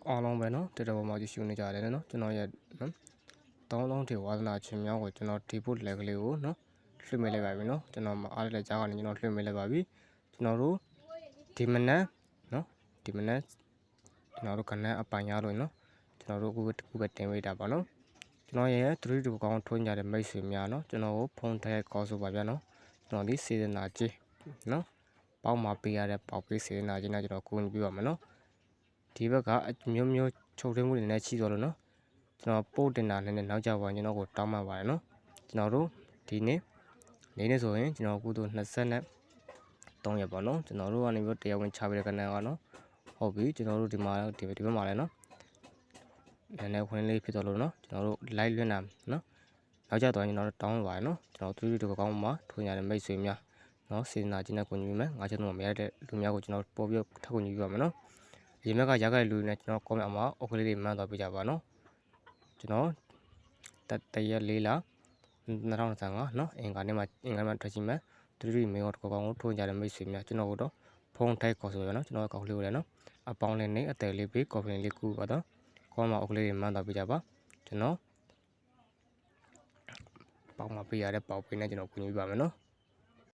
အားလုံးပဲနော်တက်တော်မှာကြည့်ရှုနေကြတယ်နော်ကျွန်တော်ရဲ့နော်တောင်းလုံးထေဝါသနာချင်းများကိုကျွန်တော်ဒီဖို့လက်ကလေးကိုနော်လွှင့်မိလိုက်ပါပြီနော်ကျွန်တော်အားလည်းကြားကနေကျွန်တော်လွှင့်မိလိုက်ပါပြီကျွန်တော်တို့ဒီမနက်နော်ဒီမနက်ကျွန်တော်တို့ခဏအပိုင်ရလို့နော်ကျွန်တော်တို့အခုပဲတင်ဝေးတာပါနော်ကျွန်တော်ရဲ့3တူကောင်းထွန်းကြတဲ့မိတ်ဆွေများနော်ကျွန်တော်ကိုဖုန်းတိုက်ခေါ်ဆိုပါဗျာနော်ကျွန်တော်ဒီစေတနာကြီးနော်ပေါက်မှာပေးရတဲ့ပေါက်ပေးစေတနာကြီးနဲ့ကျွန်တော်ကိုယ်ပြပါမယ်နော်ဒီဘက်ကအမျိုးမျိုးချုပ်ထွင်းမှုတွေနဲ့ချီတော်လို့နော်ကျွန်တော်ပို့တင်တာနဲ့နောက်ကြပါကျွန်တော်ကိုတောင်းပန်ပါတယ်နော်ကျွန်တော်တို့ဒီနေ့ဆိုရင်ကျွန်တော်ကုသိုလ်23ရက်ပေါ့နော်ကျွန်တော်တို့ကနေပြီးတရားဝင်ချပေးတဲ့ကဏ္ဍကနော်ဟုတ်ပြီကျွန်တော်တို့ဒီဘက်မှာလည်းနော်နည်းနည်းခွင့်လေးဖြစ်တော်လို့နော်ကျွန်တော်တို့ live လွှင့်တာနော်နောက်ကြတော့ကျွန်တော်တို့တောင်းပါတယ်နော်ကျွန်တော်3တူကောင်းမှာထွန်းရတဲ့မိတ်ဆွေများနော်စေတနာချင်းနဲ့ကိုညီမယ်ငါချက်တော့မရတဲ့လူများကိုကျွန်တော်ပို့ပြီးထပ်ကိုညီပြပါမယ်နော်ဒီမြက်ကရခဲ့တဲ့လူတွေနဲ့ကျွန်တော် comment မှာအုပ်ကလေးတွေမှန်းသွားပြကြပါနော်ကျွန်တော်တရက်4လ2025နော်အင်္ဂါနေ့မှာထွက်ရှိမယ်3မေကိုတစ်ကောင်းကိုထိုးကြတဲ့မိတ်ဆွေများကျွန်တော်တို့ဖုန်းထိုက်ခေါ်ဆိုရနော်ကျွန်တော်ကောက်လေးကိုလည်းနော်အပေါင်းလေးနဲ့အတယ်လေးပေးကော်ဖီလေးကူပါတော့ကောမှာအုပ်ကလေးတွေမှန်းသွားပြကြပါကျွန်တော်ပေါက်မှာပေးရတဲ့ပေါက်ပေးနဲ့ကျွန်တော်ကူညီပြပါမယ်နော်